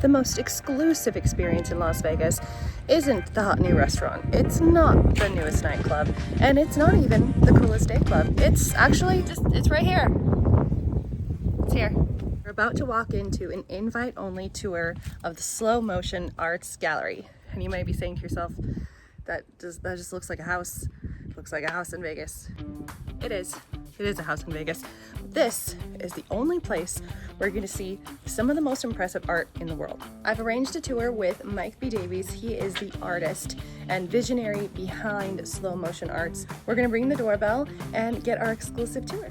The most exclusive experience in Las Vegas isn't the hot new restaurant, it's not the newest nightclub, and it's not even the coolest day club. It's actually it's right here. It's here. We're about to walk into an invite-only tour of the Slow Motion Arts Gallery. And you might be saying to yourself, that just looks like a house. Looks like a house in Vegas. It is. It is a house in Vegas. This is the only place where you're going to see some of the most impressive art in the world. I've arranged a tour with Mike B Davies. He is the artist and visionary behind Slow Motion Arts. We're going to ring the doorbell and get our exclusive tour.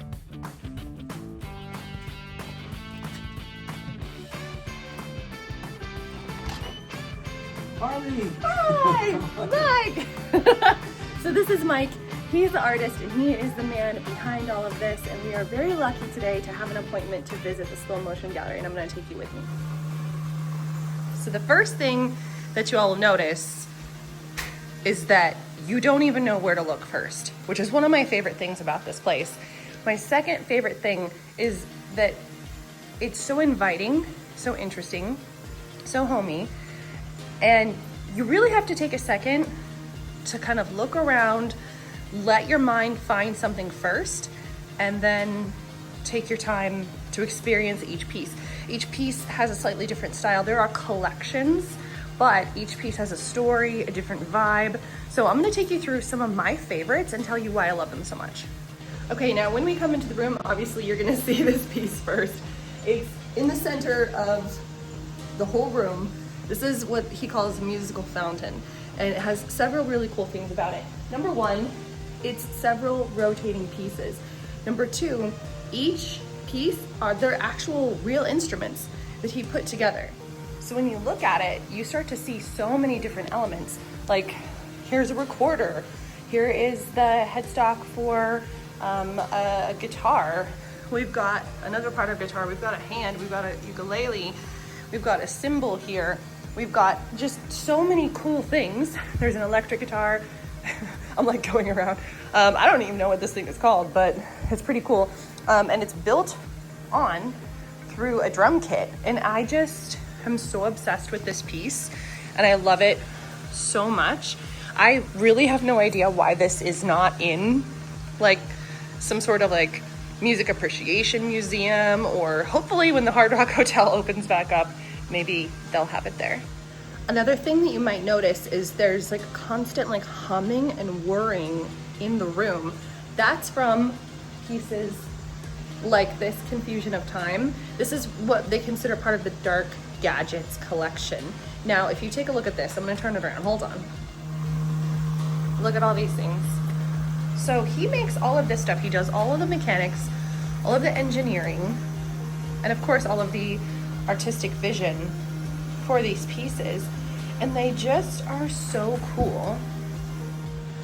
Hi, Mike! So this is Mike. He's the artist and he is the man behind all of this, and we are very lucky today to have an appointment to visit the Slow Motion Gallery, and I'm going to take you with me. So the first thing that you all will notice is that you don't even know where to look first, which is one of my favorite things about this place. My second favorite thing is that it's so inviting, so interesting, so homey, and you really have to take a second to kind of look around, let your mind find something first, and then take your time to experience each piece. Each piece has a slightly different style. There are collections, but each piece has a story, a different vibe. So I'm gonna take you through some of my favorites and tell you why I love them so much. Okay, now when we come into the room, obviously you're gonna see this piece first. It's in the center of the whole room. This is what he calls a musical fountain, and it has several really cool things about it. Number one, it's several rotating pieces. Number two, each piece are their actual real instruments that he put together. So when you look at it, you start to see so many different elements. Like, here's a recorder. Here is the headstock for a guitar. We've got another part of guitar. We've got a hand, we've got a ukulele, we've got a cymbal here. We've got just so many cool things. There's an electric guitar. I'm like going around. I don't even know what this thing is called, but it's pretty cool. And it's built on through a drum kit. And I just am so obsessed with this piece and I love it so much. I really have no idea why this is not in like some sort of like music appreciation museum, or hopefully when the Hard Rock Hotel opens back up, maybe they'll have it there. Another thing that you might notice is there's like a constant like humming and whirring in the room. That's from pieces like this, Confusion of Time. This is what they consider part of the Dark Gadgets collection. Now, if you take a look at this, I'm gonna turn it around, hold on. Look at all these things. So he makes all of this stuff. He does all of the mechanics, all of the engineering, and of course all of the artistic vision for these pieces, and they just are so cool.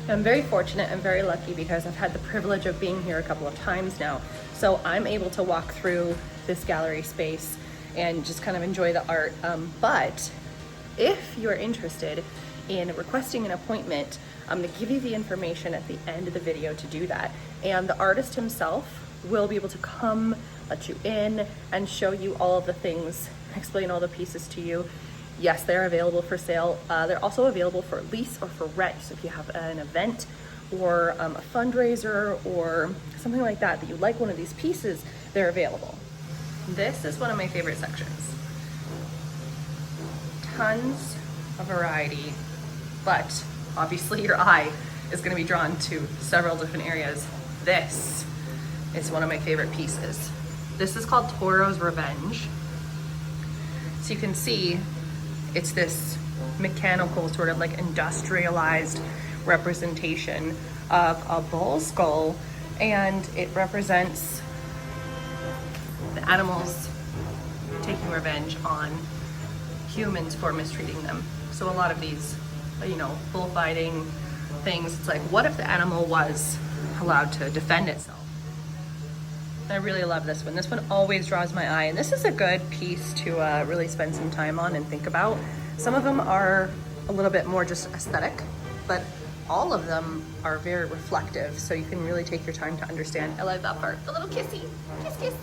I'm very fortunate and very lucky because I've had the privilege of being here a couple of times now, so I'm able to walk through this gallery space and just kind of enjoy the art. But if you're interested in requesting an appointment, I'm going to give you the information at the end of the video to do that, and the artist himself will be able to come, let you in, and show you all of the things, explain all the pieces to you. Yes, they're available for sale. They're also available for lease or for rent. So if you have an event or a fundraiser or something like that, that you like one of these pieces, they're available. This is one of my favorite sections. Tons of variety, but obviously your eye is going to be drawn to several different areas. This is one of my favorite pieces. This is called Toro's Revenge. So you can see it's this mechanical, sort of like industrialized representation of a bull skull, and it represents the animals taking revenge on humans for mistreating them. So a lot of these, you know, bullfighting things, it's like, what if the animal was allowed to defend itself? I really love this one. This one always draws my eye, and this is a good piece to really spend some time on and think about. Some of them are a little bit more just aesthetic, but all of them are very reflective, so you can really take your time to understand. I like that part, the little kissy, kiss, kiss.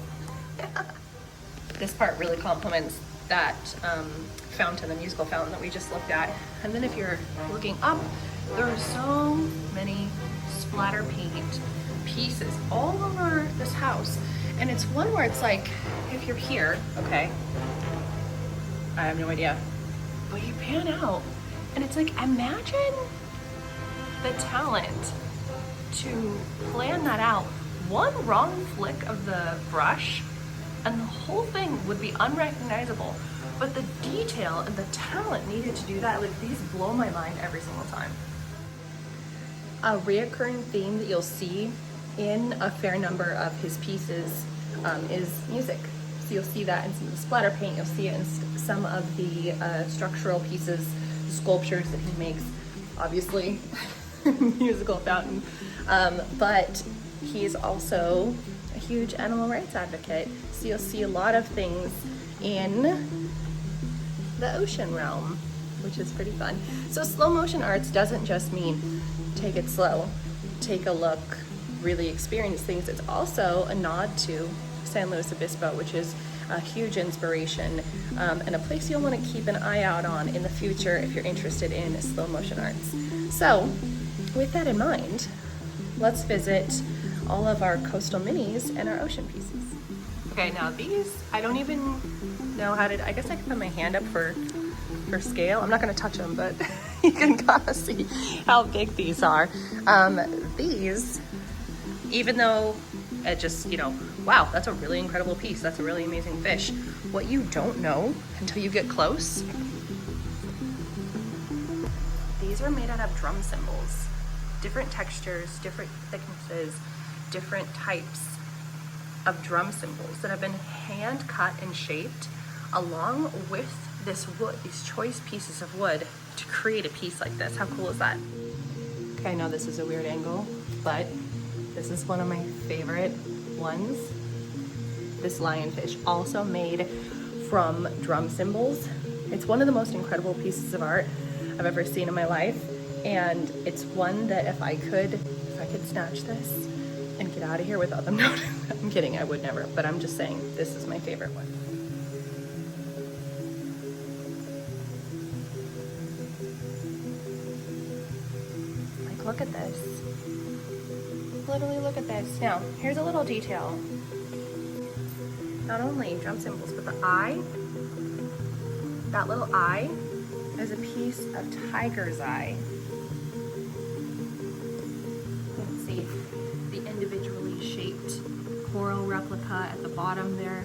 This part really complements that fountain, the musical fountain that we just looked at. And then if you're looking up, there are so many splatter paint pieces all over this house. And it's one where it's like, if you're here, okay, I have no idea, but you pan out and it's like, imagine the talent to plan that out. One wrong flick of the brush and the whole thing would be unrecognizable. But the detail and the talent needed to do that, like, these blow my mind every single time. A reoccurring theme that you'll see in a fair number of his pieces is music. So you'll see that in some of the splatter paint, you'll see it in some of the structural pieces, sculptures that he makes, obviously musical fountain, but he's also a huge animal rights advocate. So you'll see a lot of things in the ocean realm, which is pretty fun. So slow motion arts doesn't just mean take it slow, take a look, really experience things. It's also a nod to San Luis Obispo, which is a huge inspiration and a place you'll want to keep an eye out on in the future if you're interested in slow motion arts. So with that in mind, let's visit all of our coastal minis and our ocean pieces. Okay, now these, I don't even know how to, I guess I can put my hand up for scale. I'm not gonna touch them, but you can kind of see how big these are. These, even though it just, you know, wow, that's a really incredible piece. That's a really amazing fish. What you don't know until you get close, these are made out of drum cymbals. Different textures, different thicknesses, different types of drum cymbals that have been hand cut and shaped along with this wood, these choice pieces of wood, to create a piece like this. How cool is that? Okay, I know this is a weird angle, but this is one of my favorite ones. This lionfish, also made from drum cymbals. It's one of the most incredible pieces of art I've ever seen in my life. And it's one that if I could snatch this and get out of here without them noticing. I'm kidding, I would never, but I'm just saying, this is my favorite one. Like, look at this. Literally look at this. Now, here's a little detail. Not only drum cymbals, but the eye, that little eye is a piece of tiger's eye. You can see the individually shaped coral replica at the bottom there.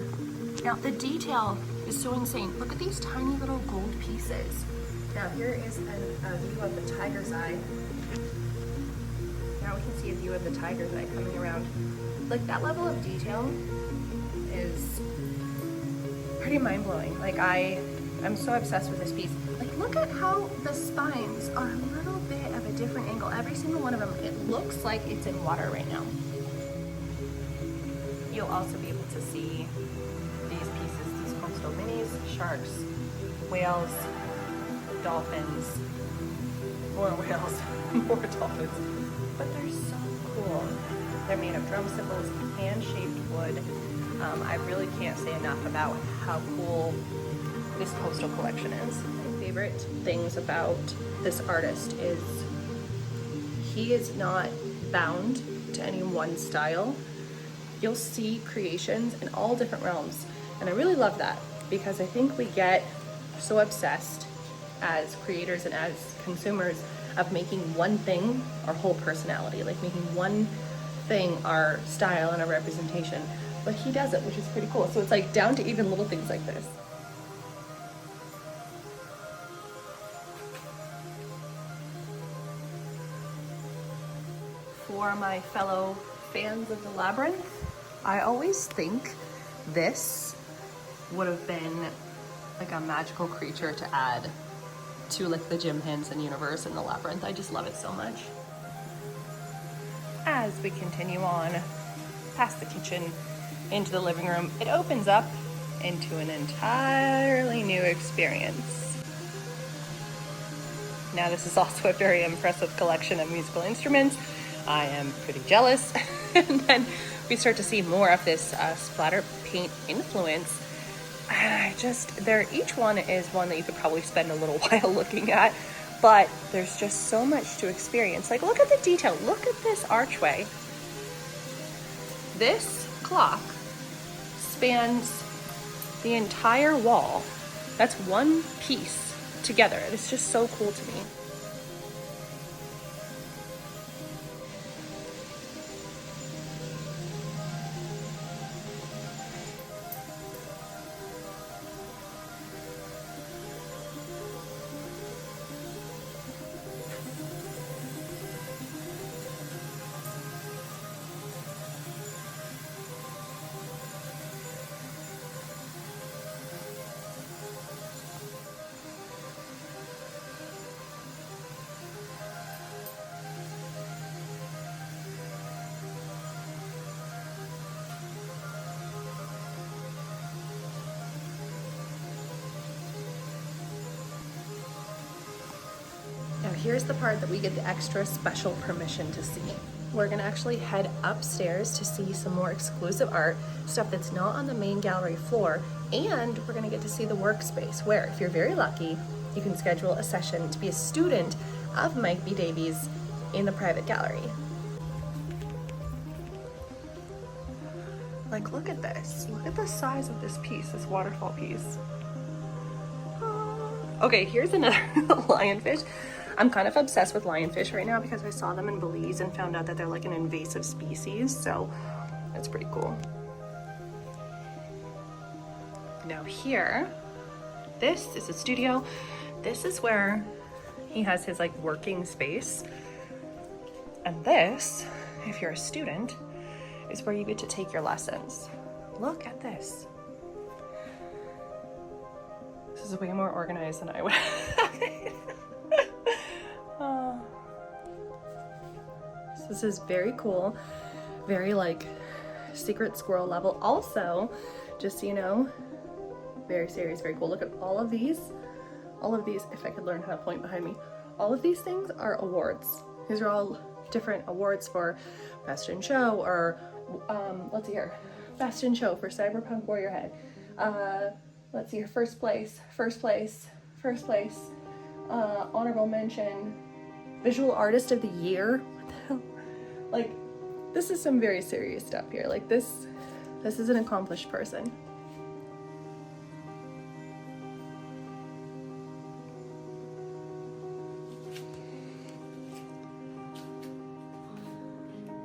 Now, the detail is so insane. Look at these tiny little gold pieces. Now, here is a view of the tiger's eye. Now we can see a view of the tiger's eye coming around. Like, that level of detail is pretty mind-blowing. Like, I'm so obsessed with this piece. Like, look at how the spines are a little bit of a different angle. Every single one of them, it looks like it's in water right now. You'll also be able to see these pieces, these coastal minis, sharks, whales, dolphins, more whales, more dolphins. But they're so cool. They're made of drum cymbals, hand-shaped wood. I really can't say enough about how cool this coastal collection is. My favorite things about this artist is he is not bound to any one style. You'll see creations in all different realms. And I really love that, because I think we get so obsessed as creators and as consumers of making one thing our whole personality, like making one thing our style and our representation. But he does it, which is pretty cool. So it's like down to even little things like this. For my fellow fans of the Labyrinth, I always think this would have been like a magical creature to add to like the Jim Henson universe in the Labyrinth. I just love it so much. As we continue on past the kitchen into the living room, it opens up into an entirely new experience. Now, this is also a very impressive collection of musical instruments. I am pretty jealous. And then we start to see more of this splatter paint influence And each one is one that you could probably spend a little while looking at, but there's just so much to experience. Like, look at the detail. Look at this archway. This clock spans the entire wall. That's one piece together. It's just so cool to me. Now here's the part that we get the extra special permission to see. We're gonna actually head upstairs to see some more exclusive art, stuff that's not on the main gallery floor, and we're gonna get to see the workspace where, if you're very lucky, you can schedule a session to be a student of Mike B Davies in the private gallery. Like, look at this. Look at the size of this piece, this waterfall piece. Okay, here's another lionfish. I'm kind of obsessed with lionfish right now because I saw them in Belize and found out that they're like an invasive species, so that's pretty cool. Now here, this is a studio. This is where he has his like working space. And this, if you're a student, is where you get to take your lessons. Look at this. This is way more organized than I would have it. So this is very cool, very like secret squirrel level. Also, just so you know, very serious, very cool. Look at all of these, if I could learn how to point behind me. All of these things are awards. These are all different awards for Best in Show, or let's see here, Best in Show for Cyberpunk Warriorhead. Let's see here, first place, honorable mention, Visual Artist of the Year. What the hell? Like, this is some very serious stuff here. Like, this is an accomplished person.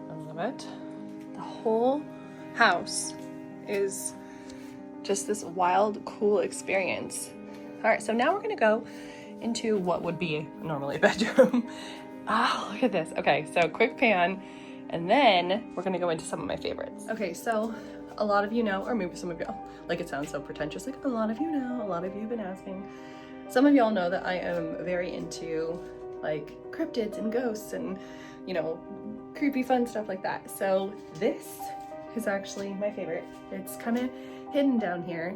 I love it. The whole house is just this wild, cool experience. All right, so now we're gonna go into what would be normally a bedroom. Ah, look at this. Okay, so quick pan, and then we're gonna go into some of my favorites. Okay, so a lot of you know, or maybe some of y'all, like it sounds so pretentious, like a lot of you know, a lot of you have been asking. Some of y'all know that I am very into like cryptids and ghosts and, you know, creepy fun stuff like that. So this is actually my favorite. It's kind of hidden down here.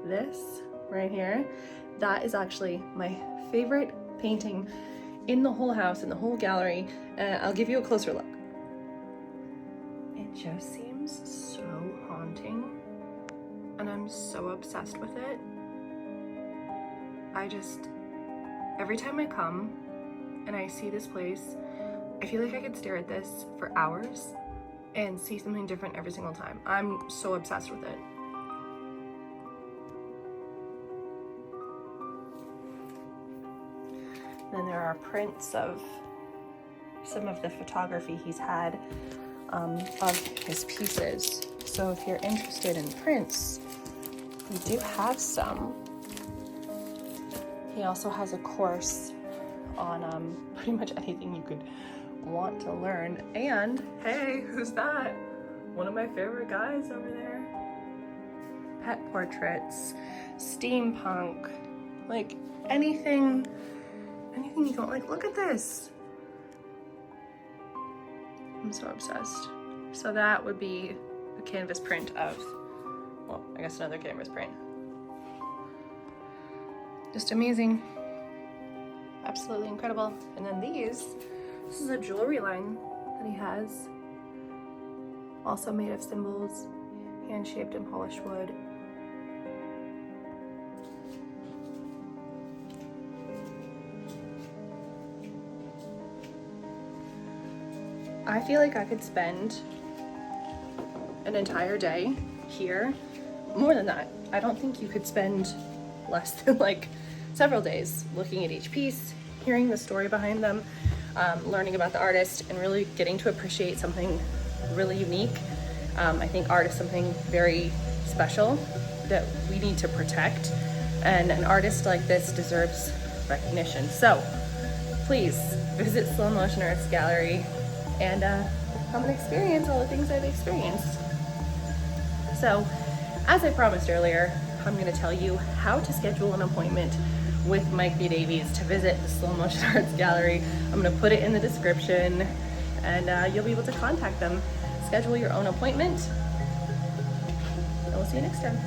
This right here, that is actually my favorite painting in the whole house, in the whole gallery. I'll give you a closer look. It just seems so haunting, and I'm so obsessed with it. Every time I come and I see this place, I feel like I could stare at this for hours and see something different every single time. I'm so obsessed with it. Then there are prints of some of the photography he's had of his pieces. So if you're interested in prints, we do have some. He also has a course on pretty much anything you could want to learn. And hey, who's that? One of my favorite guys over there. Pet portraits, steampunk, like anything you don't like. Look at this. I'm so obsessed. So that would be a canvas print of, well, I guess another canvas print. Just amazing. Absolutely incredible. And then this is a jewelry line that he has. Also made of symbols, hand-shaped and polished wood. I feel like I could spend an entire day here. More than that. I don't think you could spend less than like several days looking at each piece, hearing the story behind them, learning about the artist, and really getting to appreciate something really unique. I think art is something very special that we need to protect, and an artist like this deserves recognition. So please visit Slow Motion Arts Gallery and come and experience all the things I've experienced. So, as I promised earlier, I'm going to tell you how to schedule an appointment with Mike B Davies to visit the Slow Motion Arts Gallery. I'm going to put it in the description, and you'll be able to contact them, schedule your own appointment, and we'll see you next time.